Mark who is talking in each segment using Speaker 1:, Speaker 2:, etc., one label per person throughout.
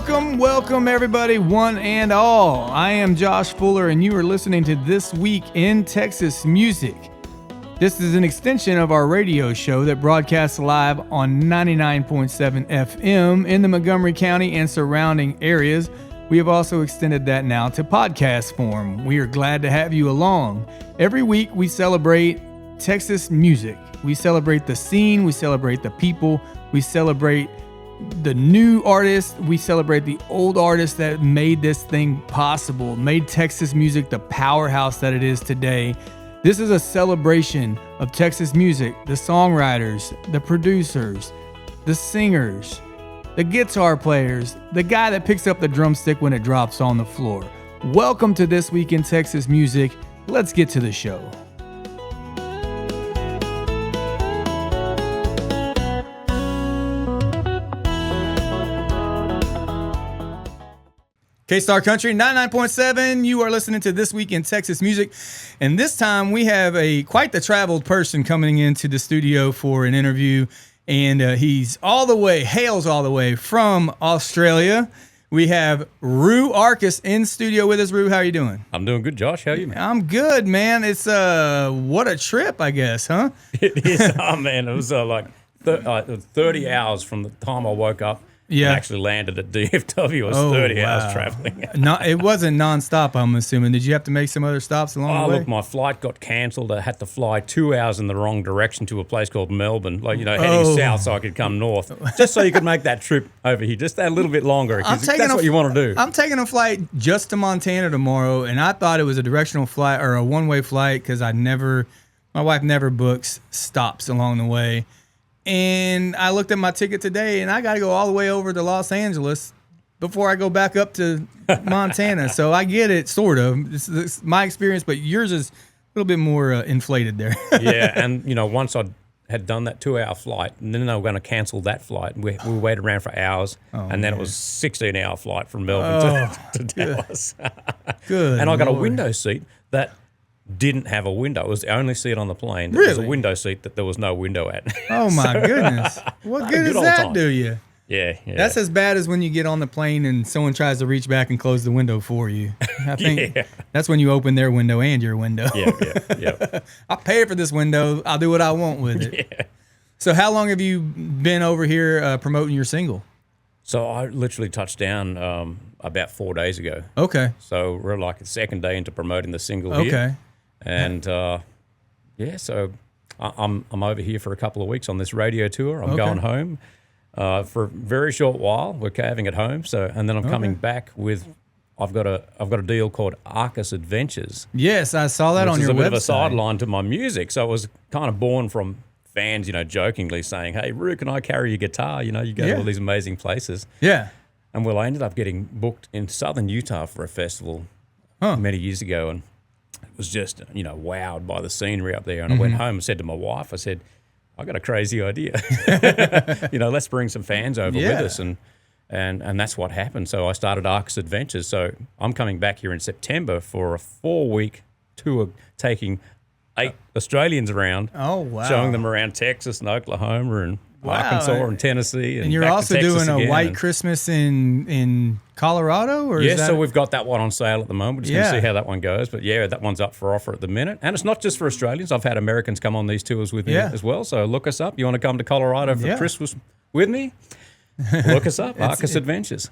Speaker 1: Welcome everybody, one and all. I am Josh Fuller and you are listening to This Week in Texas Music. This is an extension of our radio show that broadcasts live on 99.7 FM in the Montgomery County and surrounding areas. We have also extended that now to podcast form. We are glad to have you along. Every week we celebrate Texas music. We celebrate the scene, we celebrate the people, we celebrate the new artists, we celebrate the old artists that made this thing possible, made Texas music the powerhouse that it is today. This is a celebration of Texas music, the songwriters, the producers, the singers, the guitar players, the guy that picks up the drumstick when it drops on the floor. Welcome to This Week in Texas Music. Let's get to the show. K-Star Country 99.7, you are listening to This Week in Texas Music, and this time we have quite the traveled person coming into the studio for an interview, and hails all the way from Australia. We have Roo Arcus in studio with us. Roo, how are you doing?
Speaker 2: I'm doing good, Josh. How are you, man?
Speaker 1: I'm good, man. It's what a trip, I guess, huh?
Speaker 2: It is. Oh, man, it was like 30 hours from the time I woke up. Yeah, and actually landed at DFW. It was 30 hours traveling.
Speaker 1: It wasn't nonstop, I'm assuming. Did you have to make some other stops along the way?
Speaker 2: Look, my flight got cancelled. I had to fly 2 hours in the wrong direction to a place called Melbourne, heading south so I could come north, just so you could make that trip over here just that little bit longer. That's what you want to do.
Speaker 1: I'm taking a flight just to Montana tomorrow, and I thought it was a directional flight or a one-way flight because my wife never books stops along the way. And I looked at my ticket today, and I got to go all the way over to Los Angeles before I go back up to Montana. So I get it, sort of. This is my experience, but yours is a little bit more inflated there.
Speaker 2: Yeah, and once I had done that 2-hour flight, and then they were going to cancel that flight. We waited around for hours, and then it was a 16-hour flight from Melbourne to Dallas.
Speaker 1: Good.
Speaker 2: And I got a window seat that didn't have a window. It was the only seat on the plane.
Speaker 1: Really?
Speaker 2: It was a window seat that there was no window at.
Speaker 1: Oh, my goodness. What good does that do you?
Speaker 2: Yeah.
Speaker 1: That's as bad as when you get on the plane and someone tries to reach back and close the window for you. I think that's when you open their window and your window.
Speaker 2: Yeah.
Speaker 1: I'll pay for this window. I'll do what I want with it.
Speaker 2: Yeah.
Speaker 1: So how long have you been over here promoting your single?
Speaker 2: So I literally touched down about 4 days ago.
Speaker 1: Okay.
Speaker 2: So we're like the second day into promoting the single here.
Speaker 1: Okay.
Speaker 2: And so I'm over here for a couple of weeks on this radio tour. I'm going home for a very short while. We're having it home. And then I'm coming back with. I've got a deal called Arcus Adventures.
Speaker 1: Yes, I saw that on your website.
Speaker 2: It's a bit of a sideline to my music. So it was kind of born from fans, jokingly saying, "Hey, Roo, can I carry your guitar? You go to all these amazing places."
Speaker 1: Yeah.
Speaker 2: And I ended up getting booked in southern Utah for a festival many years ago, and was just, wowed by the scenery up there. And I went home and said to my wife, I said, I got a crazy idea. Let's bring some fans over with us. And that's what happened. So I started Arcus Adventures. So I'm coming back here in September for a 4-week tour, taking 8 Australians around.
Speaker 1: Oh, wow.
Speaker 2: Showing them around Texas and Oklahoma and Arkansas and Tennessee.
Speaker 1: And you're also doing a White Christmas in Colorado? Or
Speaker 2: so we've got that one on sale at the moment. We're just going to see how that one goes. But that one's up for offer at the minute. And it's not just for Australians. I've had Americans come on these tours with me as well. So look us up. You want to come to Colorado for Christmas with me? Look us up, Arcus Adventures.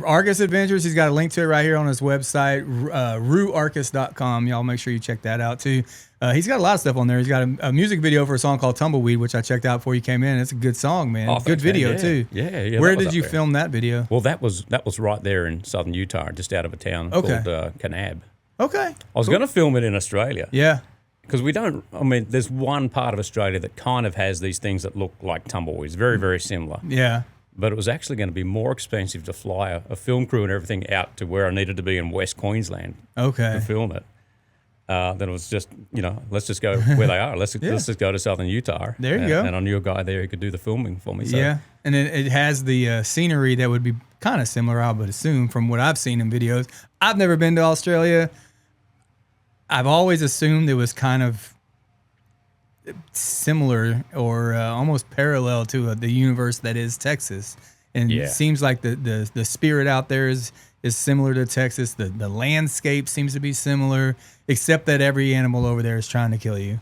Speaker 1: Arcus Adventures, he's got a link to it right here on his website, rooarcus.com. Y'all make sure you check that out too. He's got a lot of stuff on there. He's got a music video for a song called Tumbleweed, which I checked out before you came in. It's a good song, man. Good video too.
Speaker 2: Yeah.
Speaker 1: Where did you film that video?
Speaker 2: Well, that was right there in southern Utah, just out of a town called Kanab.
Speaker 1: Okay.
Speaker 2: I was going to film it in Australia.
Speaker 1: Yeah.
Speaker 2: Because there's one part of Australia that kind of has these things that look like tumbleweeds, very, very similar.
Speaker 1: Yeah.
Speaker 2: But it was actually going to be more expensive to fly a film crew and everything out to where I needed to be in West Queensland to film it. Then it was just, let's just go where they are. Let's just go to southern Utah.
Speaker 1: There you go.
Speaker 2: And I knew a guy there who could do the filming for me. So.
Speaker 1: Yeah, and it has the scenery that would be kind of similar, I would assume, from what I've seen in videos. I've never been to Australia. I've always assumed it was kind of similar or almost parallel to the universe that is Texas. and
Speaker 2: Yeah.
Speaker 1: it seems like the spirit out there is similar to Texas. The landscape seems to be similar, except that every animal over there is trying to kill you.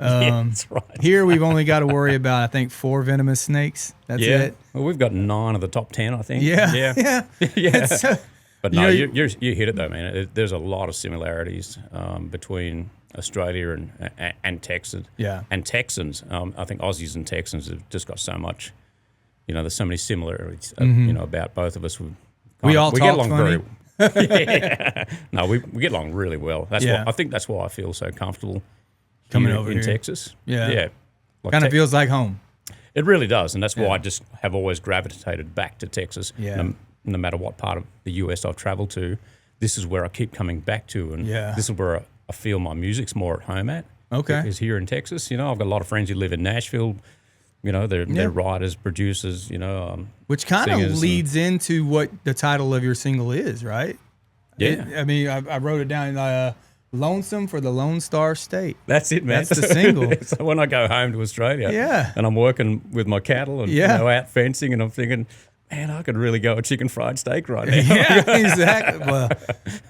Speaker 2: Yeah, that's right.
Speaker 1: Here we've only got to worry about, I think, 4 venomous snakes. That's
Speaker 2: Yeah.
Speaker 1: it.
Speaker 2: Well, we've got 9 of the top 10, I think.
Speaker 1: Yeah.
Speaker 2: Yeah.
Speaker 1: Yeah.
Speaker 2: Yeah. But no,
Speaker 1: You know,
Speaker 2: you hit it though, man. There's a lot of similarities between Australia and Texas.
Speaker 1: Yeah.
Speaker 2: And Texans. I think Aussies and Texans have just got so much. There's so many similarities. About both of us. We
Speaker 1: all
Speaker 2: get
Speaker 1: talk
Speaker 2: along
Speaker 1: funny.
Speaker 2: yeah. No, we get along really well.
Speaker 1: Yeah.
Speaker 2: I think that's why I feel so comfortable
Speaker 1: Coming
Speaker 2: here
Speaker 1: over
Speaker 2: in
Speaker 1: here.
Speaker 2: Texas.
Speaker 1: Yeah.
Speaker 2: Yeah. Like
Speaker 1: Kind of feels like home.
Speaker 2: It really does, and that's why
Speaker 1: Yeah.
Speaker 2: I just have always gravitated back to Texas.
Speaker 1: Yeah.
Speaker 2: No matter what part of the US I've traveled to, this is where I keep coming back to, and
Speaker 1: Yeah.
Speaker 2: this is where I feel my music's more at home at.
Speaker 1: Okay.
Speaker 2: Is here in Texas. I've got a lot of friends who live in Nashville. They're writers, producers.
Speaker 1: Which kind of
Speaker 2: singers
Speaker 1: leads into what the title of your single is, right?
Speaker 2: Yeah.
Speaker 1: I mean, I wrote it down. Lonesome for the Lone Star State.
Speaker 2: That's it, man.
Speaker 1: That's the single.
Speaker 2: So when I go home to Australia,
Speaker 1: Yeah.
Speaker 2: and I'm working with my cattle and
Speaker 1: Yeah.
Speaker 2: out fencing, and I'm thinking, man, I could really go a chicken fried steak right now.
Speaker 1: Yeah, exactly. Well,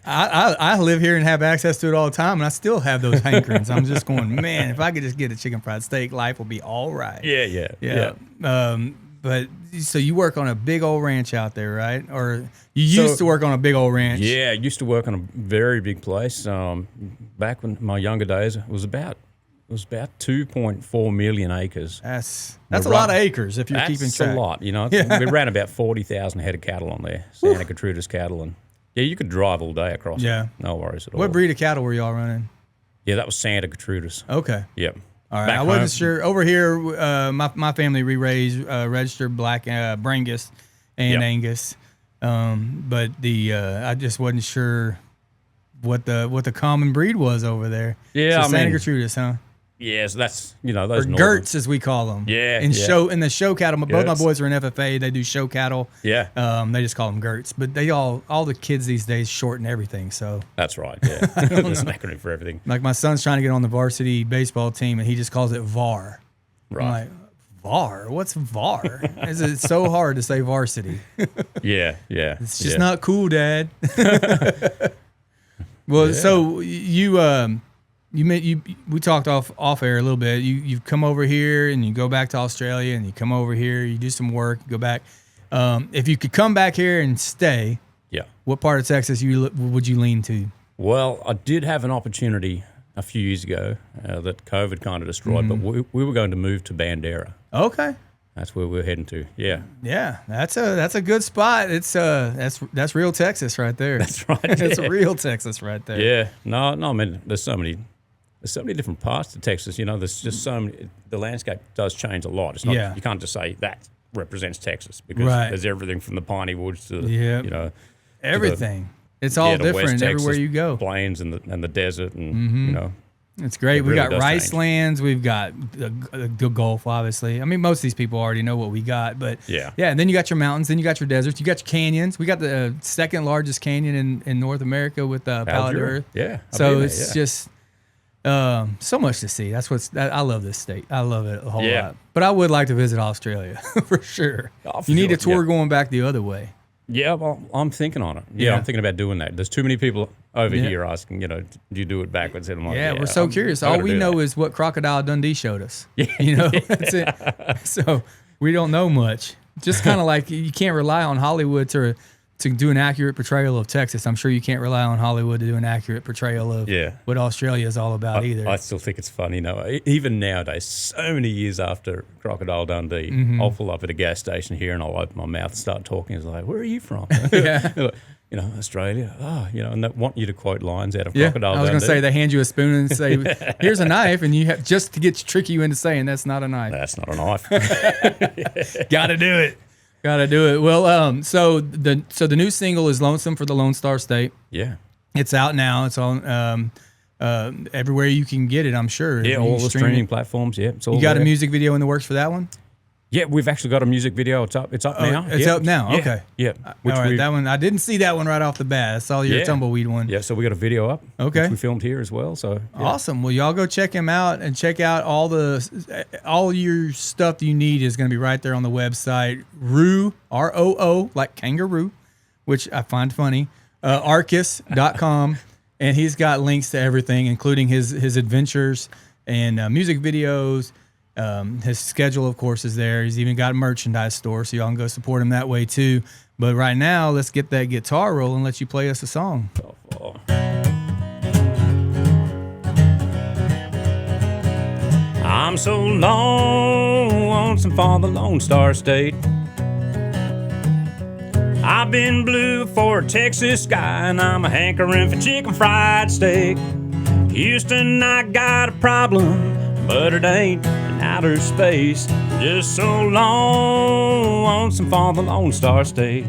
Speaker 1: I live here and have access to it all the time, and I still have those hankerings. I'm just going, man, if I could just get a chicken fried steak, life will be all right.
Speaker 2: Yeah.
Speaker 1: But so you work on a big old ranch out there, right? Or you used to work on a big old ranch?
Speaker 2: Yeah, I used to work on a very big place. Back when my younger days, it was about 2.4 million acres.
Speaker 1: That's a lot of acres if you're keeping track.
Speaker 2: That's a lot, We ran about 40,000 head of cattle on there, Santa Gertrudis cattle, and yeah, you could drive all day across.
Speaker 1: Yeah.
Speaker 2: No worries at all.
Speaker 1: What breed of cattle were y'all running?
Speaker 2: Yeah, that was Santa Gertrudis.
Speaker 1: Okay.
Speaker 2: Yep.
Speaker 1: All right.
Speaker 2: Back
Speaker 1: I wasn't
Speaker 2: home-
Speaker 1: sure. Over here, my family re-raised registered black Brangus and
Speaker 2: Yep.
Speaker 1: Angus, but I just wasn't sure what the common breed was over there.
Speaker 2: Yeah,
Speaker 1: so
Speaker 2: I
Speaker 1: Santa
Speaker 2: mean,
Speaker 1: Gertrudis, huh?
Speaker 2: Yeah, so that's those
Speaker 1: Or
Speaker 2: northern-
Speaker 1: Gerts as we call them.
Speaker 2: Yeah,
Speaker 1: In
Speaker 2: yeah.
Speaker 1: the show cattle. Both my
Speaker 2: Gerts.
Speaker 1: boys are in FFA. They do show cattle.
Speaker 2: Yeah,
Speaker 1: They just call them Gerts, but all the kids these days shorten everything. So
Speaker 2: that's right. Yeah, there's an acronym for everything.
Speaker 1: like my son's trying to get on the varsity baseball team, and he just calls it VAR.
Speaker 2: Right.
Speaker 1: I'm like, VAR? What's VAR? It's so hard to say varsity.
Speaker 2: Yeah.
Speaker 1: It's just not cool, Dad. Well, so we talked off air a little bit. You've come over here and you go back to Australia, and you come over here, you do some work, you go back. If you could come back here and stay,
Speaker 2: Yeah.
Speaker 1: what part of Texas would you lean to?
Speaker 2: Well, I did have an opportunity a few years ago that COVID kind of destroyed,
Speaker 1: Mm-hmm.
Speaker 2: but we were going to move to Bandera.
Speaker 1: Okay.
Speaker 2: That's where we're heading to. Yeah.
Speaker 1: Yeah, that's a good spot. It's that's real Texas right there.
Speaker 2: That's right.
Speaker 1: It's
Speaker 2: yeah.
Speaker 1: real Texas right there.
Speaker 2: Yeah. No, I mean, there's so many different parts to Texas. There's just so many. The landscape does change a lot. It's not.
Speaker 1: Yeah.
Speaker 2: You can't just say that represents Texas because
Speaker 1: Right.
Speaker 2: there's everything from the piney woods to
Speaker 1: Yep. Everything. It's all
Speaker 2: to West
Speaker 1: different everywhere
Speaker 2: Texas
Speaker 1: you go.
Speaker 2: plains and the desert and
Speaker 1: It's great.
Speaker 2: It
Speaker 1: We
Speaker 2: really
Speaker 1: got
Speaker 2: does
Speaker 1: rice
Speaker 2: change.
Speaker 1: lands. We've got the Gulf, obviously. I mean, most of these people already know what we got, but
Speaker 2: Yeah.
Speaker 1: And then you got your mountains. Then you got your deserts. You got your canyons. We got the second largest canyon in North America with Palette
Speaker 2: Algebra.
Speaker 1: Earth.
Speaker 2: Yeah. I've
Speaker 1: So
Speaker 2: been
Speaker 1: it's
Speaker 2: there, yeah.
Speaker 1: just so much to see. I love this state. I love it a whole
Speaker 2: Yeah.
Speaker 1: lot. But I would like to visit Australia for sure.
Speaker 2: Oh, for
Speaker 1: You need a
Speaker 2: sure,
Speaker 1: tour
Speaker 2: yeah.
Speaker 1: going back the other way.
Speaker 2: Yeah, well, I'm thinking on it.
Speaker 1: Yeah.
Speaker 2: Yeah, I'm thinking about doing that. There's too many people over
Speaker 1: Yeah.
Speaker 2: here asking, do you do it backwards? And I'm like,
Speaker 1: Yeah, we're so
Speaker 2: I'm
Speaker 1: curious.
Speaker 2: gonna
Speaker 1: All we
Speaker 2: do
Speaker 1: know
Speaker 2: that.
Speaker 1: is what Crocodile Dundee showed us. That's it. So we don't know much. Just kind of like you can't rely on Hollywood to do an accurate portrayal of Texas. I'm sure you can't rely on Hollywood to do an accurate portrayal of what Australia is all about either.
Speaker 2: I still think it's funny. Even nowadays, so many years after Crocodile Dundee,
Speaker 1: Mm-hmm.
Speaker 2: I'll pull up at a gas station here and I'll open my mouth and start talking. It's like, where are you from?
Speaker 1: Yeah.
Speaker 2: Australia. Oh, and they want you to quote lines out of
Speaker 1: Yeah,
Speaker 2: Crocodile
Speaker 1: I was going
Speaker 2: Dundee.
Speaker 1: to say they hand you a spoon and say, "Here's a knife," and you have just to trick you into saying that's not a knife.
Speaker 2: That's not a knife.
Speaker 1: Got to do it. Got to do it. Well, so the new single is "Lonesome for the Lone Star State."
Speaker 2: Yeah.
Speaker 1: It's out now. It's on everywhere you can get it. I'm sure.
Speaker 2: Yeah,
Speaker 1: You
Speaker 2: all
Speaker 1: can
Speaker 2: the
Speaker 1: stream
Speaker 2: streaming
Speaker 1: it.
Speaker 2: platforms. Yeah, it's all
Speaker 1: You got a
Speaker 2: there.
Speaker 1: music video in the works for that one?
Speaker 2: Yeah, we've actually got a music video. It's up. It's up now.
Speaker 1: It's up now.
Speaker 2: Yeah.
Speaker 1: Okay.
Speaker 2: Yeah.
Speaker 1: All right. That one I didn't see that one right off the bat. I saw your tumbleweed one.
Speaker 2: Yeah. So we got a video up.
Speaker 1: Okay.
Speaker 2: Which we filmed here as well. So
Speaker 1: awesome. Well, y'all go check him out and check out all your stuff you need is going to be right there on the website. Roo ROO like kangaroo, which I find funny. Arcus.com, and he's got links to everything, including his adventures and music videos. His schedule, of course, is there. He's even got a merchandise store, so y'all can go support him that way too. But right now, let's get that guitar rolling and let you play us a song.
Speaker 2: I'm so lonesome for the Lone Star State. I've been blue for a Texas sky, and I'm a hankering for chicken fried steak. Houston, I got a problem, but it ain't in outer space. Just so lonesome for the Lone Star State.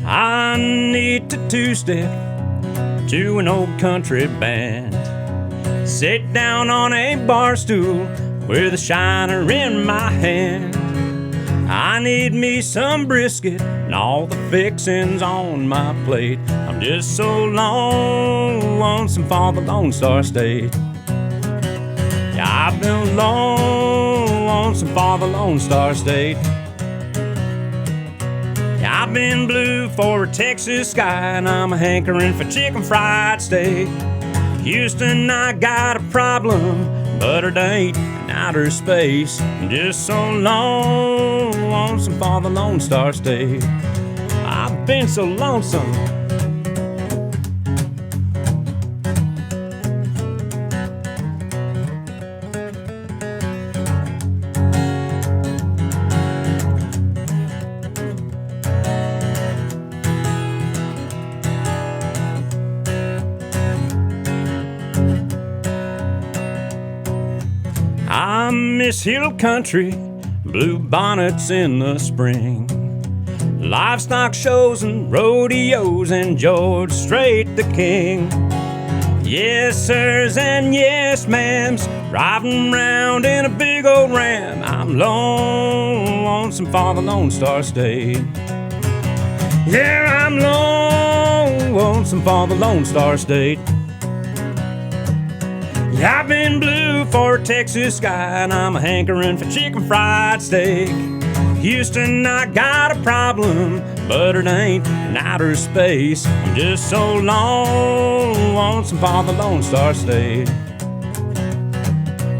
Speaker 2: I need to two-step to an old country band, sit down on a bar stool with a shiner in my hand. I need me some brisket and all the fixings on my plate. I'm just so lonesome for the Lone Star State. I've been lonesome for the Lone Star State. I've been blue for a Texas sky, and I'm a hankering for chicken fried steak. Houston, I got a problem, but it ain't in outer space. I'm just so lonesome for the Lone Star State. I've been so lonesome. I miss hill country, blue bonnets in the spring, livestock shows and rodeos, and George Strait the king. Yes, sirs, and yes, ma'ams, driving round in a big old Ram. I'm lonesome for the Lone Star State. Yeah, I'm lonesome for the Lone Star State. I've been blue for a Texas sky, and I'm a hankering for chicken fried steak. Houston, I got a problem, but it ain't in outer space. I'm just so lonesome for the Lone Star State.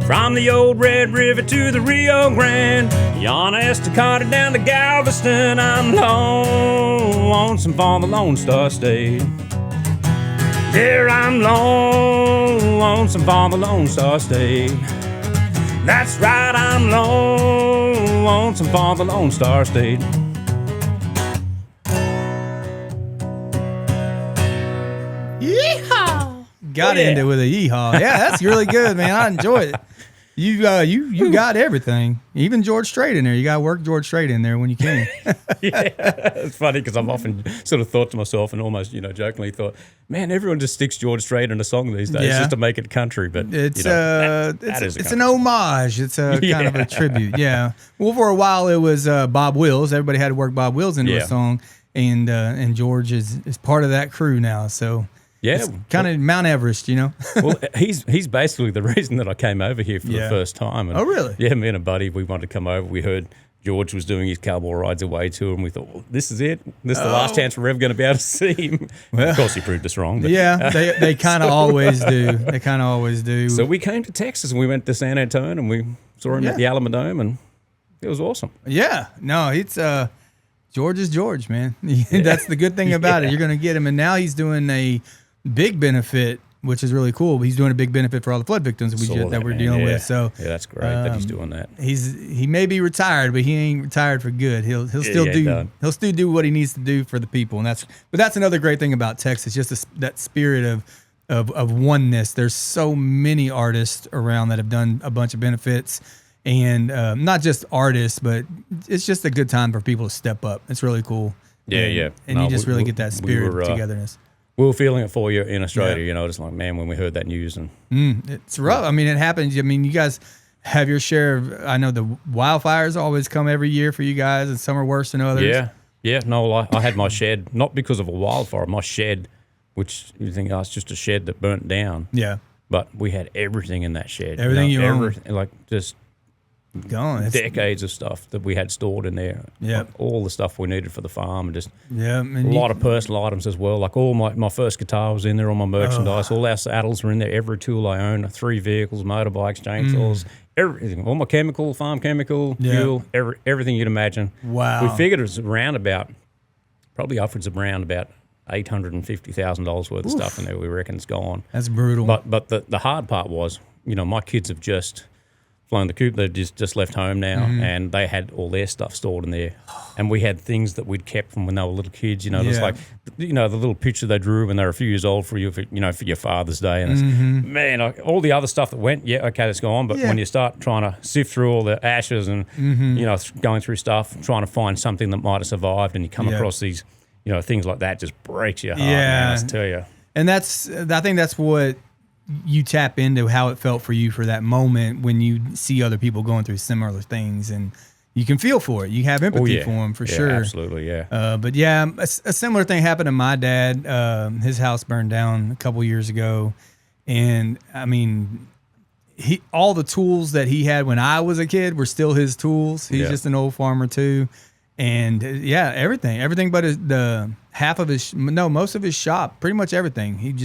Speaker 2: From the old Red River to the Rio Grande, yon Estacada down to Galveston, I'm lonesome for the Lone Star State. Here I'm lonesome for the Lone Star State. That's right, I'm lonesome for the Lone Star State.
Speaker 1: Yeehaw! Got into it with a yeehaw. Yeah, that's really good, man. I enjoyed it. You got everything. Even George Strait in there. You got to work George Strait in there when you can.
Speaker 2: Yeah, it's funny because I've often sort of thought to myself and almost, jokingly thought, man, everyone just sticks George Strait in a song these days just to make it country. But
Speaker 1: it's it's an homage. It's a kind of a tribute. Yeah. Well, for a while it was Bob Wills. Everybody had to work Bob Wills into a song, and George is part of that crew now. So. Yeah, it's kind of Mount Everest,
Speaker 2: Well, he's basically the reason that I came over here for the first time. And
Speaker 1: oh, really?
Speaker 2: Yeah, me and a buddy, we wanted to come over. We heard George was doing his Cowboy Rides Away tour, and we thought, well, this is it. This is the last chance we're ever going to be able to see him. Well, of course, he proved us wrong. But.
Speaker 1: Yeah, they kind of always do. They kind of always do.
Speaker 2: So we came to Texas, and we went to San Antonio, and we saw him at the Alamodome, and it was awesome.
Speaker 1: Yeah, no, it's George is George, man. That's the good thing about it. You're going to get him, and now he's doing a big benefit, which is really cool. He's doing a big benefit for all the flood victims that we're dealing with. So
Speaker 2: yeah, that's great that he's doing that.
Speaker 1: He may be retired, but he ain't retired for good. He'll still do what he needs to do for the people, and that's another great thing about Texas, just that spirit of oneness. There's so many artists around that have done a bunch of benefits, and not just artists, but it's just a good time for people to step up. It's really cool. And you just really get that spirit of togetherness.
Speaker 2: We were feeling it for you in Australia, just like, man, when we heard that news. And
Speaker 1: it's rough. I mean, it happens. I mean, you guys, have your share of, I know the wildfires always come every year for you guys, and some are worse than others.
Speaker 2: Yeah. No, I had my shed, not because of a wildfire, my shed, which you think, oh, it's just a shed that burnt down.
Speaker 1: Yeah.
Speaker 2: But we had everything in that shed.
Speaker 1: Everything you own.
Speaker 2: Like just
Speaker 1: gone.
Speaker 2: Decades of stuff that we had stored in there.
Speaker 1: Yeah.
Speaker 2: Like all the stuff we needed for the farm, and just
Speaker 1: a
Speaker 2: lot of personal items as well. Like all my first guitar was in there, all my merchandise, all our saddles were in there, every tool I own, 3 vehicles, motorbikes, chainsaws, everything, all my chemical, farm chemical, fuel, everything you'd imagine.
Speaker 1: Wow.
Speaker 2: We figured it was probably upwards of around about $850,000 worth of stuff in there. We reckon it's gone.
Speaker 1: That's brutal.
Speaker 2: But the hard part was, my kids have just flown the coop. They've just left home now, and they had all their stuff stored in there. And we had things that we'd kept from when they were little kids. There's like, the little picture they drew when they were a few years old for you, for your Father's Day. And it's, man, all the other stuff that went, that's gone. But when you start trying to sift through all the ashes and, going through stuff, trying to find something that might have survived, and you come across these, things like that, just breaks your heart, man, I tell you.
Speaker 1: And I think that's what you tap into, how it felt for you for that moment when you see other people going through similar things, and you can feel for it. You have empathy for them, for sure.
Speaker 2: Absolutely, yeah.
Speaker 1: But a similar thing happened to my dad. His house burned down a couple years ago, and I mean, all the tools that he had when I was a kid were still his tools. He's just an old farmer too, and everything but most of his shop, pretty much everything.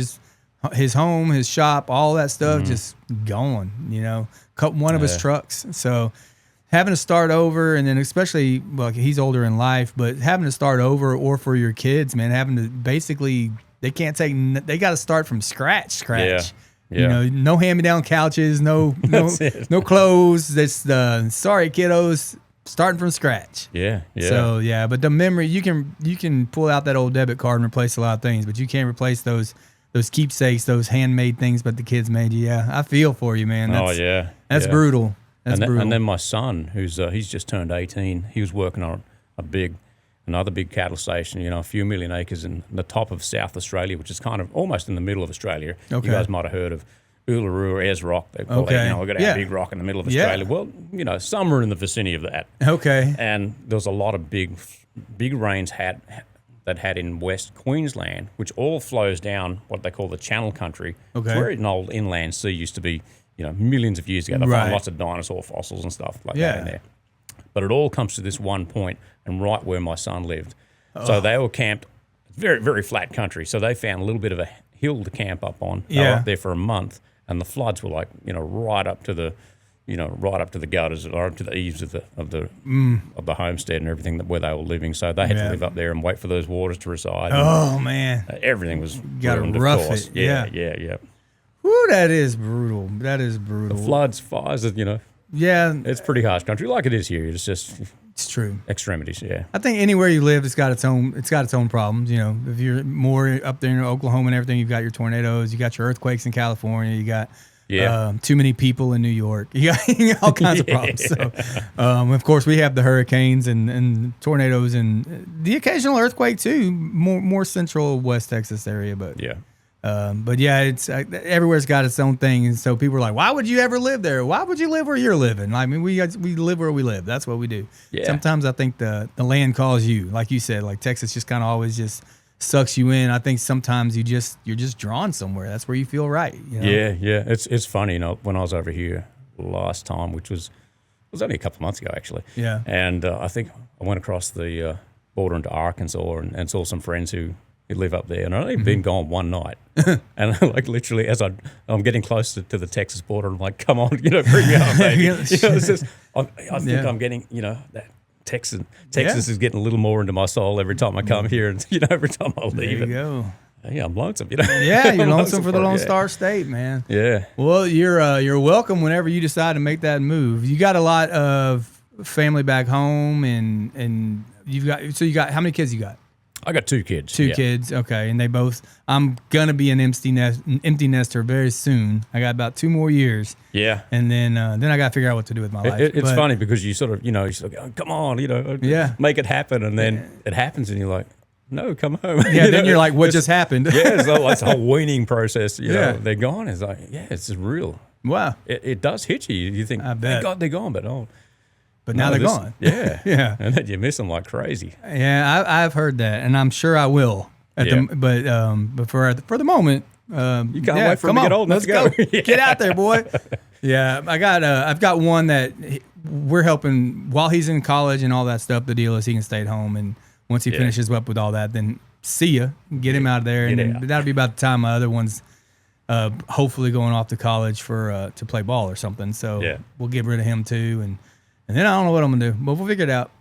Speaker 1: His home, his shop, all that stuff just gone, one of his trucks. So having to start over, and then especially, he's older in life, but having to start over, or for your kids, man, having to basically, they got to start from scratch.
Speaker 2: Yeah.
Speaker 1: No hand-me-down couches, no clothes. That's sorry, kiddos, starting from scratch.
Speaker 2: Yeah.
Speaker 1: So but the memory, you can pull out that old debit card and replace a lot of things, but you can't replace those keepsakes, those handmade things, but the kids made you. Yeah, I feel for you, man. That's brutal. Brutal.
Speaker 2: And then my son, who's he's just turned 18, he was working on another big cattle station, a few million acres in the top of South Australia, which is kind of almost in the middle of Australia. Okay. You guys might have heard of Uluru or Ayers Rock. They call it. We've got our big rock in the middle of Australia. Well, somewhere in the vicinity of that. Okay. And there was a lot of big rains that had in West Queensland, which all flows down what they call the Channel Country. Okay. It's where an old inland sea used to be, millions of years ago. They find lots of dinosaur fossils and stuff like that in there. But it all comes to this one point, and right where my son lived. So they were camped, very, very flat country. So they found a little bit of a hill to camp up on. They were up there for a month, and the floods were like, right up to the gutters, or up to the eaves of the homestead and everything where they were living. So they had to live up there and wait for those waters to recede.
Speaker 1: Oh, man.
Speaker 2: Everything was
Speaker 1: got to rough it.
Speaker 2: Yeah.
Speaker 1: Woo, that is brutal. The
Speaker 2: floods, fires,
Speaker 1: Yeah.
Speaker 2: It's pretty harsh country, like it is here. It's just...
Speaker 1: It's true.
Speaker 2: Extremities, yeah.
Speaker 1: I think anywhere you live, it's got its own problems. If you're more up there in Oklahoma and everything, you've got your tornadoes, you got your earthquakes in California, you got too many people in New York, you got all kinds of problems. So, of course, we have the hurricanes and tornadoes and the occasional earthquake too. More central West Texas area, but it's everywhere's got its own thing, and so people are like, "Why would you ever live there? Why would you live where you're living?" I mean, we live where we live. That's what we do. Yeah. Sometimes I think the land calls you, like you said, like Texas just kind of always just sucks you in. I think sometimes you're just drawn somewhere. That's where you feel right.
Speaker 2: Yeah. It's funny, when I was over here last time, which was only a couple of months ago actually. Yeah. And I think I went across the border into Arkansas and saw some friends who live up there, and I've only been gone one night. And like literally, as I'm getting closer to the Texas border, I'm like, "Come on, bring me home, baby." It's just, I think I'm getting, that Texas is getting a little more into my soul every time I come here, and every time I leave.
Speaker 1: There you go.
Speaker 2: Yeah, I'm lonesome.
Speaker 1: Yeah, you're lonesome for the Lone Star State, man.
Speaker 2: Yeah.
Speaker 1: Well, you're welcome whenever you decide to make that move. You got a lot of family back home, and you got how many kids you got?
Speaker 2: I got 2 kids.
Speaker 1: Two kids, okay, and they both. I'm gonna be an empty nester very soon. I got about 2 more years. Yeah, and then I got to figure out what to do with my life.
Speaker 2: It's funny because you sort of, you're sort of, come on, make it happen, and then it happens, and you're like, no, come home.
Speaker 1: Yeah, then you're like, what just happened?
Speaker 2: It's a whole weaning process. They're gone. It's like, it's real.
Speaker 1: Wow.
Speaker 2: It does hit you. You think,
Speaker 1: I bet.
Speaker 2: thank God they're gone,
Speaker 1: but now they're gone.
Speaker 2: Yeah.
Speaker 1: Yeah.
Speaker 2: And then you miss them like crazy.
Speaker 1: Yeah, I've heard that, and I'm sure I will. But for the moment,
Speaker 2: You can't wait for them to get old.
Speaker 1: Let's go. Get out there, boy. Yeah, I've got one that we're helping while he's in college and all that stuff. The deal is he can stay at home, and once he finishes up with all that, then see ya. Get him out of there, and then that'll be about the time my other one's hopefully going off to college for to play ball or something. So we'll get rid of him too, and then I don't know what I'm gonna do, but we'll figure it out.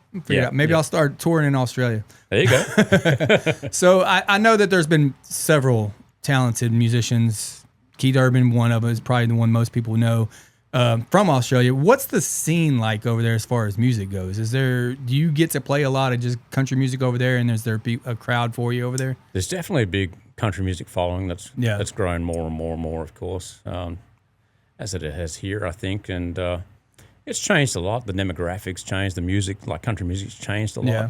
Speaker 1: Maybe I'll start touring in Australia.
Speaker 2: There you go.
Speaker 1: So I know that there's been several talented musicians. Keith Urban, one of them, is probably the one most people know from Australia. What's the scene like over there as far as music goes? Do you get to play a lot of just country music over there, and is there a crowd for you over there?
Speaker 2: There's definitely a big country music following that's grown more and more and more, of course, as it has here, I think, and it's changed a lot. The demographics changed. The music, like country music's changed a lot. Yeah.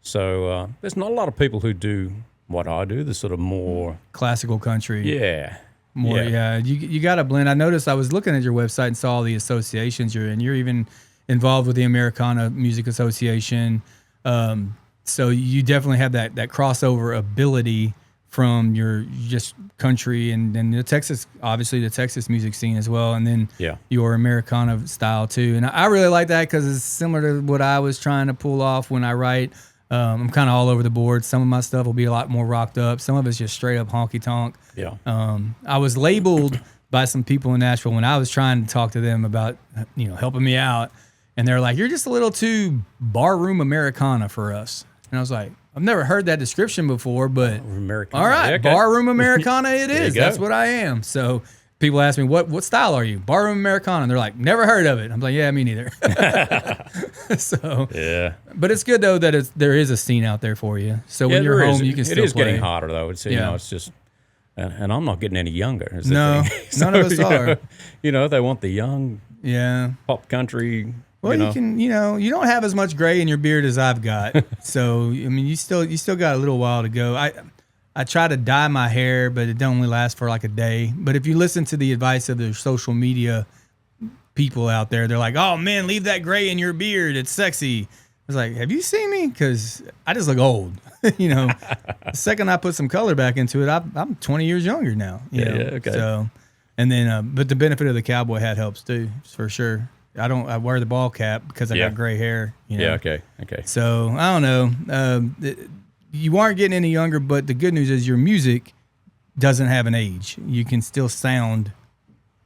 Speaker 2: So there's not a lot of people who do what I do, the sort of more
Speaker 1: classical country.
Speaker 2: Yeah.
Speaker 1: More, yeah. You got to blend. I noticed I was looking at your website and saw all the associations you're in. You're even involved with the Americana Music Association. So you definitely have that crossover ability from your just country and the Texas, obviously the Texas music scene as well, and then your Americana style too. And I really like that because it's similar to what I was trying to pull off when I write. I'm kind of all over the board. Some of my stuff will be a lot more rocked up. Some of it's just straight up honky tonk.
Speaker 2: Yeah.
Speaker 1: I was labeled by some people in Nashville when I was trying to talk to them about helping me out, and they're like, "You're just a little too barroom Americana for us." And I was like, I've never heard that description before, but all right, barroom Americana it is. That's what I am. So people ask me, what style are you? Barroom Americana. And they're like, never heard of it. I'm like, yeah, me neither. So but it's good though that there is a scene out there for you. So when you're home, you can still play.
Speaker 2: It is getting harder though. It's it's just, and I'm not getting any younger.
Speaker 1: No, so, none of us are.
Speaker 2: They want the young, pop country.
Speaker 1: Well, you can, you don't have as much gray in your beard as I've got. So, I mean, you still got a little while to go. I try to dye my hair, but it only lasts for like a day. But if you listen to the advice of the social media people out there, they're like, "Oh man, leave that gray in your beard. It's sexy." I was like, "Have you seen me? Because I just look old." The second I put some color back into it, I'm 20 years younger now.
Speaker 2: Okay.
Speaker 1: So, and then, but the benefit of the cowboy hat helps too, for sure. I wear the ball cap because I got gray hair.
Speaker 2: Yeah, okay.
Speaker 1: So, I don't know. You aren't getting any younger, but the good news is your music doesn't have an age. You can still sound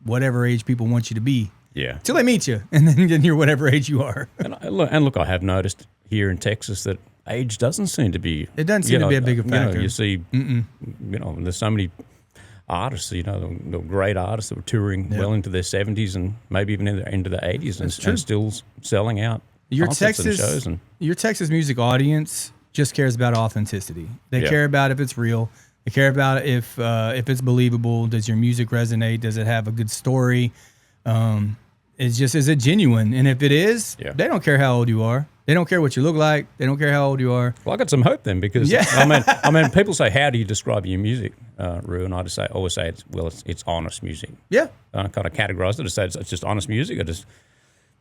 Speaker 1: whatever age people want you to be.
Speaker 2: Yeah.
Speaker 1: Till they meet you, and then you're whatever age you are.
Speaker 2: and look, I have noticed here in Texas that age doesn't seem to be...
Speaker 1: It doesn't seem to be a big factor.
Speaker 2: You see, there's so many... artists, the great artists that were touring well into their 70s and maybe even into the 80s and still selling out concerts and shows.
Speaker 1: Your Texas music audience just cares about authenticity. They care about if it's real. They care about if it's believable. Does your music resonate? Does it have a good story? Is it genuine? And if it is, they don't care how old you are. They don't care what you look like. They don't care how old you are.
Speaker 2: Well, I got some hope then because I mean, people say, "How do you describe your music, Roo?" And I just always say, "It's honest music."
Speaker 1: Yeah.
Speaker 2: I kind of categorize it to say it's just honest music. I just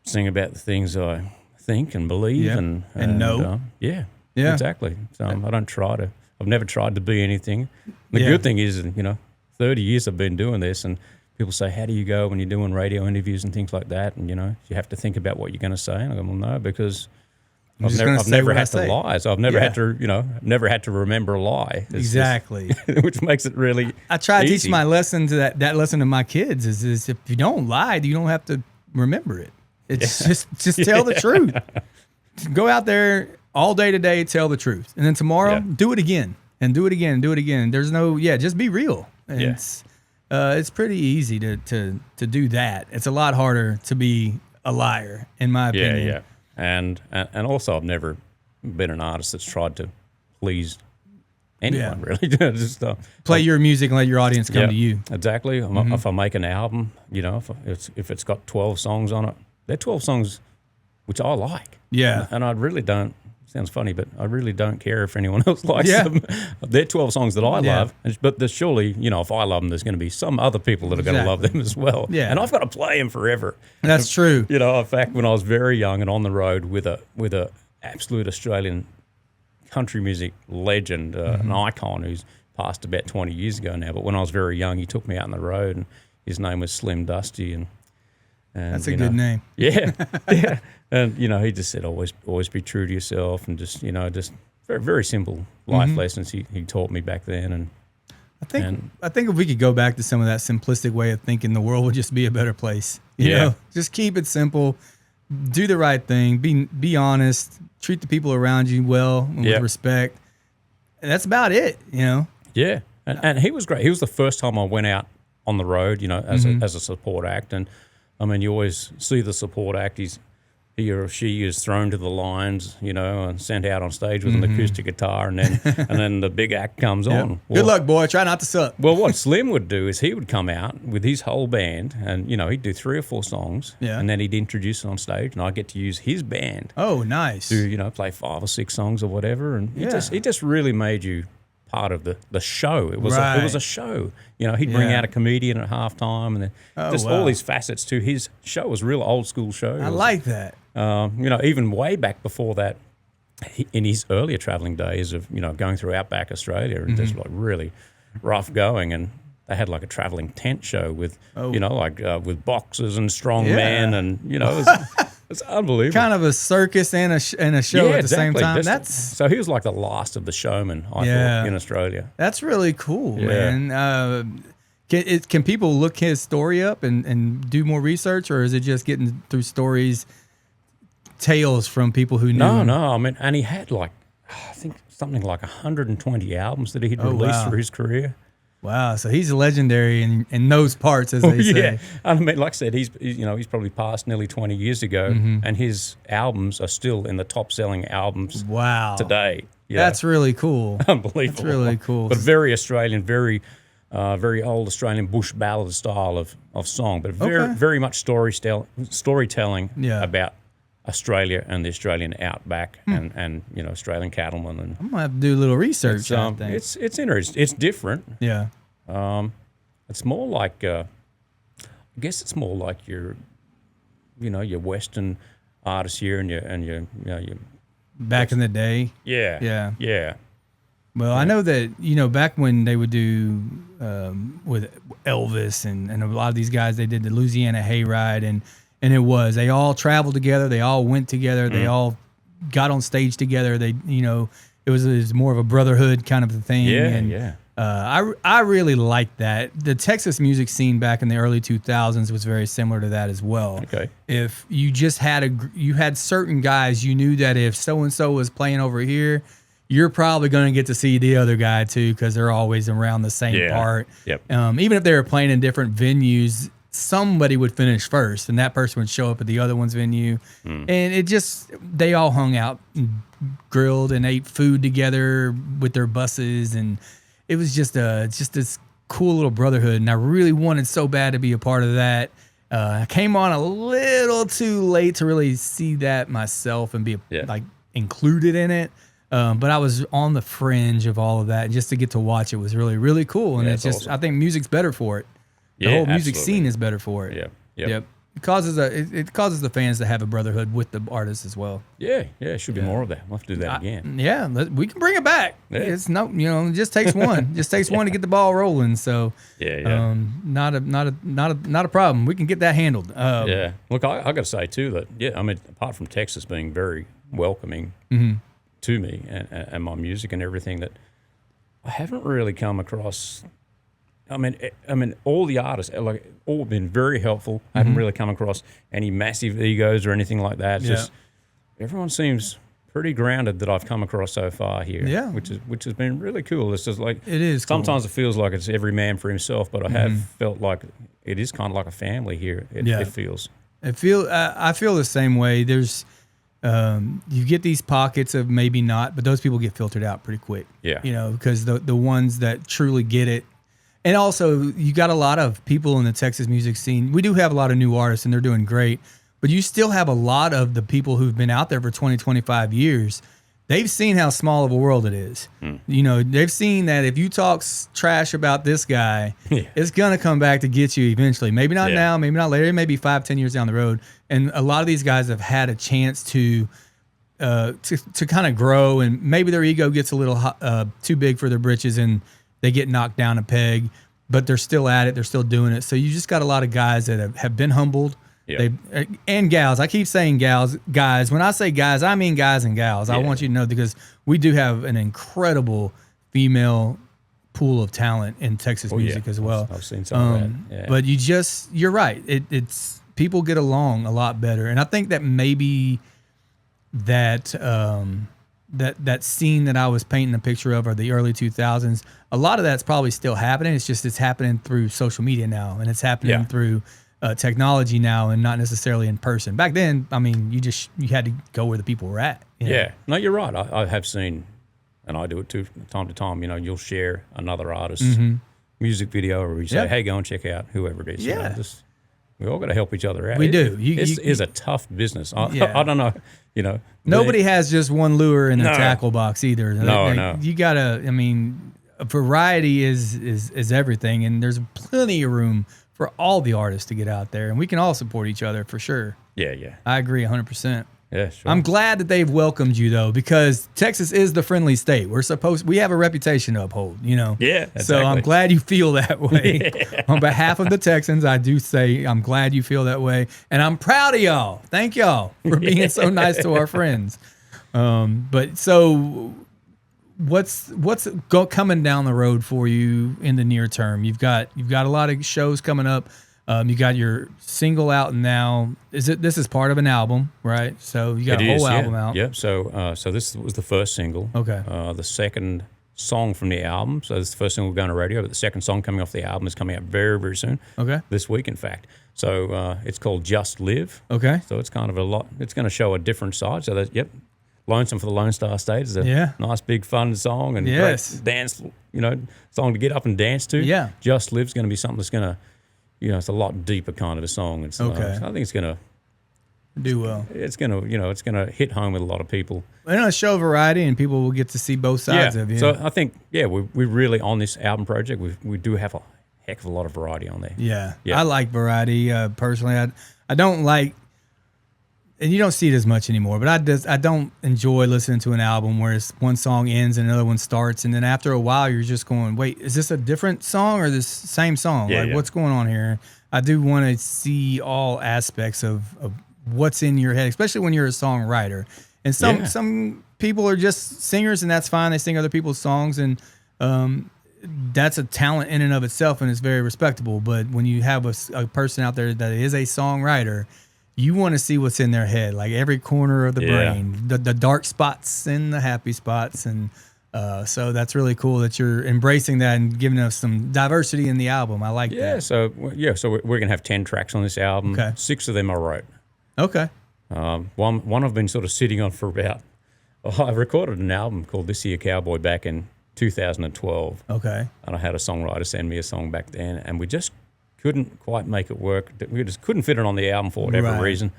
Speaker 2: sing about the things I think and believe and know. Yeah, exactly. So I don't try to. I've never tried to be anything. The good thing is, 30 years I've been doing this, and people say, "How do you go when you're doing radio interviews and things like that?" And you have to think about what you're going to say. And I go, "Well, no, because." I've never had to lie, so I've never had to, never had to remember a lie.
Speaker 1: Exactly,
Speaker 2: which makes it really.
Speaker 1: I try to teach my lesson to that lesson to my kids is if you don't lie, you don't have to remember it. It's just tell the truth. Go out there all day today, tell the truth, and then tomorrow do it again and do it again and do it again. There's no just be real. And it's pretty easy to do that. It's a lot harder to be a liar, in my opinion.
Speaker 2: Yeah. And also, I've never been an artist that's tried to please anyone, really. Just
Speaker 1: play your music and let your audience come to you.
Speaker 2: Exactly. If I make an album, if it's got 12 songs on it, they're 12 songs which I like.
Speaker 1: Yeah.
Speaker 2: And I really don't sounds funny, but I really don't care if anyone else likes
Speaker 1: Yeah.
Speaker 2: them. They're 12 songs that I
Speaker 1: Yeah.
Speaker 2: love, but there's surely, if I love them, there's going to be some other people that are going to love them as well.
Speaker 1: Yeah.
Speaker 2: And I've got to play them forever.
Speaker 1: That's true.
Speaker 2: In fact, when I was very young and on the road with a absolute Australian country music legend, an icon who's passed about 20 years ago now, but when I was very young, he took me out on the road, and his name was Slim Dusty, and
Speaker 1: That's a good name.
Speaker 2: Yeah, yeah. And he just said, always be true to yourself, and just very, very simple life lessons he taught me back then. And
Speaker 1: I think if we could go back to some of that simplistic way of thinking, the world would just be a better place. You know, just keep it simple, do the right thing, be honest, treat the people around you well and with respect. And that's about it.
Speaker 2: Yeah, and he was great. He was the first time I went out on the road, as a support act. And I mean, you always see the support act. He or she is thrown to the lines, and sent out on stage with an acoustic guitar, and then the big act comes on. Well,
Speaker 1: good luck, boy. Try not to suck.
Speaker 2: Well, what Slim would do is he would come out with his whole band, and he'd do 3 or 4 songs, and then he'd introduce it on stage, and I get to use his band.
Speaker 1: Oh, nice.
Speaker 2: To play 5 or 6 songs or whatever, and he just really made you part of the show. It was a show. He'd bring out a comedian at halftime, and then all these facets to his show. It was a real old school show.
Speaker 1: I like that.
Speaker 2: Even way back before that, in his earlier traveling days of going through outback Australia, and just like really rough going, and they had like a traveling tent show with with boxers and strong men, and it's unbelievable.
Speaker 1: Kind of a circus and a show at the same time.
Speaker 2: So he was like the last of the showmen, I thought, in Australia.
Speaker 1: That's really cool, man. Can people look his story up and do more research, or is it just getting through stories, tales from people who knew him?
Speaker 2: No. I mean, and he had I think something like 120 albums that he'd released through his career.
Speaker 1: Wow, so he's legendary in those parts, as they say.
Speaker 2: Yeah, I mean, like I said, he's probably passed nearly 20 years ago, and his albums are still in the top-selling albums today.
Speaker 1: That's really cool.
Speaker 2: Unbelievable.
Speaker 1: That's really cool.
Speaker 2: But very Australian, very old Australian bush ballad style of song, but very much storytelling about Australia and the Australian outback and Australian cattlemen. And
Speaker 1: I'm gonna have to do a little research.
Speaker 2: It's interesting. It's different.
Speaker 1: Yeah.
Speaker 2: It's more like I guess it's more like your Western artists here and your
Speaker 1: back in the day.
Speaker 2: Yeah.
Speaker 1: Well, I know that back when they would do with Elvis and a lot of these guys, they did the Louisiana Hayride, and they all traveled together, they all went together, they all got on stage together. They it was more of a brotherhood kind of a thing. I really liked that. The Texas music scene back in the early 2000s was very similar to that as well.
Speaker 2: Okay.
Speaker 1: If you just had certain guys, you knew that if so and so was playing over here, you're probably going to get to see the other guy too, because they're always around the same part.
Speaker 2: Yep.
Speaker 1: Even if they were playing in different venues, somebody would finish first, and that person would show up at the other one's venue. And they all hung out, and grilled, and ate food together with their buses, and it was just this cool little brotherhood. And I really wanted so bad to be a part of that. I came on a little too late to really see that myself and be included in it. But I was on the fringe of all of that, and just to get to watch it was really, really cool. And it's just, awesome. I think music's better for it. The whole music scene is better for it. Yep. It causes the fans to have a brotherhood with the artists as well.
Speaker 2: Yeah. It should be more of that. We'll have to do that again.
Speaker 1: Yeah, we can bring it back. Yeah. It's it just takes one. It just takes one to get the ball rolling. So not a problem. We can get that handled.
Speaker 2: Look, I got to say too that I mean, apart from Texas being very welcoming to me and my music and everything, that I haven't really come across. I mean, all the artists all been very helpful. I haven't really come across any massive egos or anything like that. It's just everyone seems pretty grounded that I've come across so far here. Yeah, which has been really cool. It's just like
Speaker 1: it is.
Speaker 2: Sometimes it feels like it's every man for himself, but I have felt like it is kind of like a family here. It feels. I
Speaker 1: feel the same way. There's you get these pockets of maybe not, but those people get filtered out pretty quick. Yeah, because the ones that truly get it. And also, you got a lot of people in the Texas music scene. We do have a lot of new artists, and they're doing great. But you still have a lot of the people who've been out there for 20, 25 years they've seen how small of a world it is. You know, they've seen that if you talk trash about this guy, it's going to come back to get you eventually. Maybe not now, maybe not later, maybe 5-10 years down the road. And a lot of these guys have had a chance to kind of grow, and maybe their ego gets a little too big for their britches and they get knocked down a peg, but they're still at it. They're still doing it. So you just got a lot of guys that have been humbled. Yeah. And gals. I keep saying guys. When I say guys, I mean guys and gals. I want you to know, because we do have an incredible female pool of talent in Texas music as well.
Speaker 2: I've seen some of that. Yeah.
Speaker 1: But you're right. It's people get along a lot better, and I think that maybe that that scene that I was painting a picture of, or the early 2000s, a lot of that's probably still happening. It's happening through social media now, and it's happening through technology now, and not necessarily in person. Back then, I mean, you had to go where the people were at. You know?
Speaker 2: Yeah, no, you're right. I have seen, and I do it too from time to time. You know, you'll share another artist's music video, or you say, "Hey, go and check out whoever it is."
Speaker 1: Yeah,
Speaker 2: you know, we all got to help each other out.
Speaker 1: We do.
Speaker 2: It is a tough business. I don't know. You know,
Speaker 1: nobody has just one lure in their tackle box either.
Speaker 2: No.
Speaker 1: You gotta. I mean, variety is everything, and there's plenty of room for all the artists to get out there, and we can all support each other for sure.
Speaker 2: Yeah.
Speaker 1: I agree 100%.
Speaker 2: Yeah, sure.
Speaker 1: I'm glad that they've welcomed you, though, because Texas is the friendly state. We have a reputation to uphold, you know?
Speaker 2: Yeah, exactly.
Speaker 1: So I'm glad you feel that way. On behalf of the Texans, I do say I'm glad you feel that way, and I'm proud of y'all. Thank y'all for being so nice to our friends. But so what's coming down the road for you in the near term? You've got a lot of shows coming up. You got your single out now. This is part of an album, right? So you got a whole album out.
Speaker 2: Yeah. So this was the first single.
Speaker 1: Okay.
Speaker 2: The second song from the album. So this is the first single going to radio, but the second song coming off the album is coming out very, very soon. Okay. This week, in fact. So it's called Just Live.
Speaker 1: Okay.
Speaker 2: So it's kind of a lot. It's going to show a different side. So Lonesome for the Lone Star State is a nice, big, fun song, and great dance, song to get up and dance to.
Speaker 1: Yeah.
Speaker 2: Just Live's going to be something that's going to, it's a lot deeper kind of a song. It's,
Speaker 1: okay.
Speaker 2: I think it's going to
Speaker 1: do well.
Speaker 2: It's going to, it's going to hit home with a lot of people.
Speaker 1: And show variety, and people will get to see both sides of you.
Speaker 2: So I think, we really, on this album project, we do have a heck of a lot of variety on there.
Speaker 1: Yeah. I like variety personally. I don't like. And you don't see it as much anymore, but I don't enjoy listening to an album where one song ends and another one starts, and then after a while you're just going, wait, is this a different song or this same song? What's going on here? I do want to see all aspects of what's in your head, especially when you're a songwriter. And some people are just singers, and that's fine. They sing other people's songs, and that's a talent in and of itself, and it's very respectable. But when you have a person out there that is a songwriter, you want to see what's in their head, like every corner of the brain, the dark spots and the happy spots. And so that's really cool that you're embracing that and giving us some diversity in the album. I like that.
Speaker 2: So we're going to have 10 tracks on this album. Okay. 6 of them I wrote.
Speaker 1: Okay.
Speaker 2: One I've been sort of sitting on for about, I recorded an album called This Here Cowboy back in 2012.
Speaker 1: Okay.
Speaker 2: And I had a songwriter send me a song back then, and we just couldn't quite make it work. We just couldn't fit it on the album for whatever reason.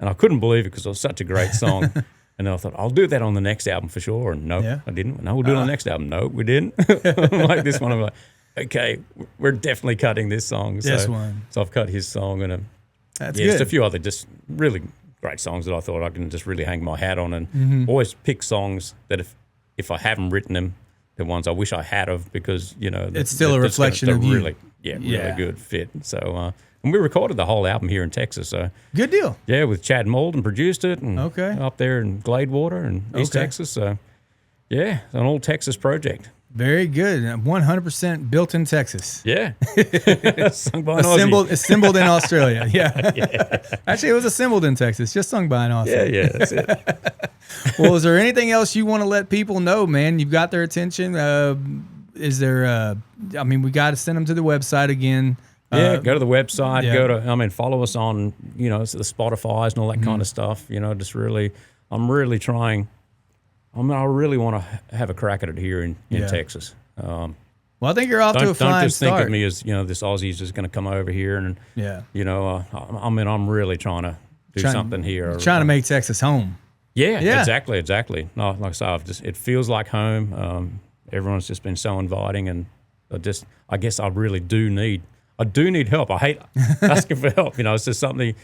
Speaker 2: And I couldn't believe it because it was such a great song. And then I thought, I'll do that on the next album for sure. And no, I didn't. No, we'll do it on the next album. No, we didn't. Like this one, I'm like, okay, we're definitely cutting this song.
Speaker 1: This one.
Speaker 2: So I've cut his song. And
Speaker 1: that's good.
Speaker 2: Just a few other just really great songs that I thought I can just really hang my hat on, and always pick songs that if I haven't written them, the ones I wish I had of, because
Speaker 1: it's still a reflection of you.
Speaker 2: Really good fit. So and we recorded the whole album here in Texas. So
Speaker 1: good deal.
Speaker 2: Yeah, with Chad Molden produced it, and up there in Gladewater and East Texas. So it's an old Texas project.
Speaker 1: Very good. 100% built in Texas.
Speaker 2: Yeah. Sung by an Aussie.
Speaker 1: Assembled in Australia. Yeah. Actually, it was assembled in Texas, just sung by an Aussie.
Speaker 2: Yeah, that's it.
Speaker 1: Well, is there anything else you want to let people know, man? You've got their attention. Is there, we got to send them to the website again.
Speaker 2: Go to the website. Follow us on, the Spotify's and all that kind of stuff. Just really, I really want to have a crack at it here in Texas.
Speaker 1: Well, I think you're off to a flying start.
Speaker 2: Don't just think of me as, this Aussie's just going to come over here and, I'm really trying to do something here.
Speaker 1: Trying to make Texas home.
Speaker 2: Yeah, exactly. No, like I say, it feels like home. Everyone's just been so inviting, and I guess I really do need help. I hate asking for help. It's just something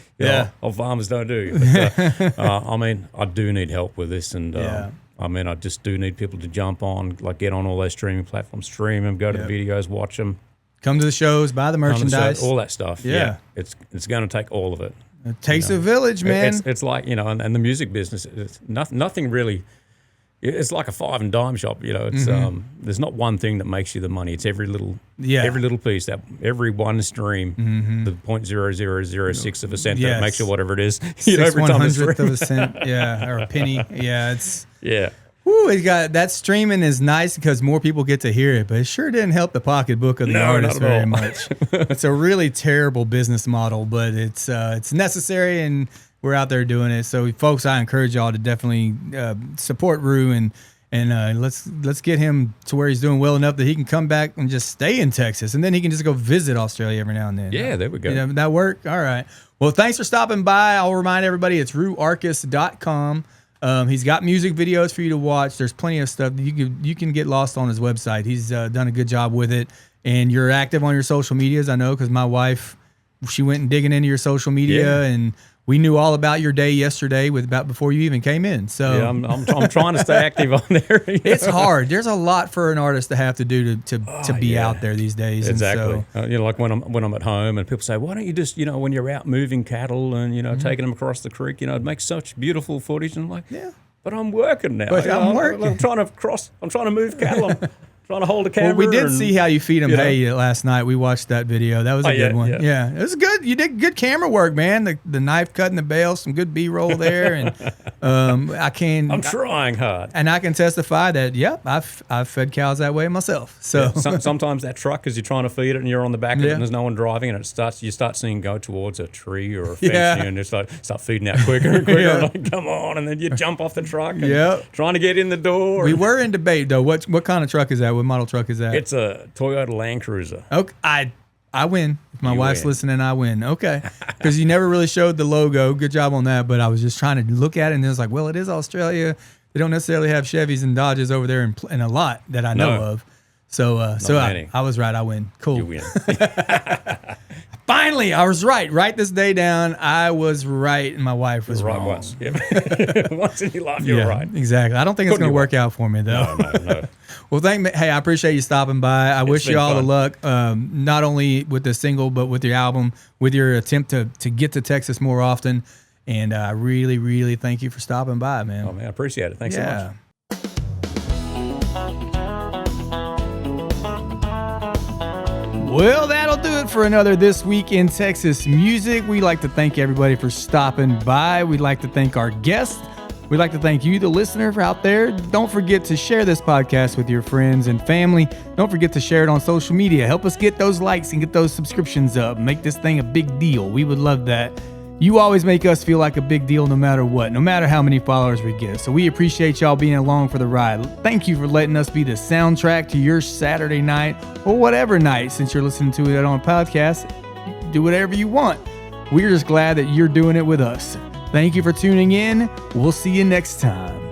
Speaker 2: all farmers don't do. But, I do need help with this, and I just do need people to jump on, like get on all those streaming platforms, stream them, go to the videos, watch them.
Speaker 1: Come to the shows, buy the merchandise.
Speaker 2: All that stuff. Yeah. It's going to take all of it.
Speaker 1: It takes a village, man.
Speaker 2: It's like, and the music business, it's nothing really, it's like a five and dime shop, it's there's not one thing that makes you the money. It's every little piece, that every one stream, the 0.0006 of a cent that makes you whatever it is, every time it's 1/100th
Speaker 1: of a cent, or a penny.
Speaker 2: Yeah.
Speaker 1: Woo, it got that streaming is nice because more people get to hear it, but it sure didn't help the pocketbook of the artist very much. It's a really terrible business model, but it's necessary, and we're out there doing it. So, folks, I encourage y'all to definitely support Roo and let's get him to where he's doing well enough that he can come back and just stay in Texas, and then he can just go visit Australia every now and then.
Speaker 2: Yeah, there we go.
Speaker 1: That work? All right. Well, thanks for stopping by. I'll remind everybody it's RooArcus.com. He's got music videos for you to watch. There's plenty of stuff that you can get lost on his website. He's done a good job with it, and you're active on your social medias. I know because my wife, she went and digging into your social media, and we knew all about your day yesterday before you even came in. So
Speaker 2: I'm trying to stay active on there.
Speaker 1: It's hard. There's a lot for an artist to have to do to be out there these days.
Speaker 2: Exactly.
Speaker 1: And so,
Speaker 2: like when I'm at home and people say, why don't you just when you're out moving cattle and taking them across the creek, it makes such beautiful footage. And I'm like, but I'm working now.
Speaker 1: But I'm working.
Speaker 2: I'm trying to move cattle. I'm trying to hold a camera.
Speaker 1: Well, we did see how you feed them hay last night. We watched that video. That was a good one. Yeah, it was good. You did good camera work, man. The knife cutting the bale, some good B-roll there, and
Speaker 2: I'm trying hard,
Speaker 1: and I can testify that. Yep, I've fed cows that way myself. So
Speaker 2: sometimes that truck, as you're trying to feed it, and you're on the back of it, and there's no one driving, and you start seeing go towards a tree or a fence, and you start feeding out quicker and quicker. Like, come on, and then you jump off the truck, and trying to get in the door.
Speaker 1: We were in debate though. What kind of truck is that? What model truck is that?
Speaker 2: It's a Toyota Land Cruiser.
Speaker 1: Okay, I win. If my wife's listening, I win. Okay, because you never really showed the logo. Good job on that. But I was just trying to look at it, and it was like, well, it is Australia. They don't necessarily have Chevys and Dodges over there in a lot that I know of. So I was right. I win. Cool.
Speaker 2: You win.
Speaker 1: Finally, I was right. Write this day down. I was right, and my wife was wrong.
Speaker 2: Once. Yeah. Once in your life, you're right.
Speaker 1: Exactly. I don't think it's going to work out for me, though.
Speaker 2: No.
Speaker 1: Well, hey, I appreciate you stopping by. I wish you all the luck, not only with the single, but with your album, with your attempt to get to Texas more often. And I really, really thank you for stopping by, man.
Speaker 2: Oh, man, I appreciate it. Thanks so much.
Speaker 1: Well, that'll do it for another This Week in Texas Music. We'd like to thank everybody for stopping by. We'd like to thank our guests. We'd like to thank you, the listener out there. Don't forget to share this podcast with your friends and family. Don't forget to share it on social media. Help us get those likes and get those subscriptions up. Make this thing a big deal. We would love that. You always make us feel like a big deal no matter what, no matter how many followers we get. So we appreciate y'all being along for the ride. Thank you for letting us be the soundtrack to your Saturday night or whatever night, since you're listening to it on a podcast. You can do whatever you want. We're just glad that you're doing it with us. Thank you for tuning in. We'll see you next time.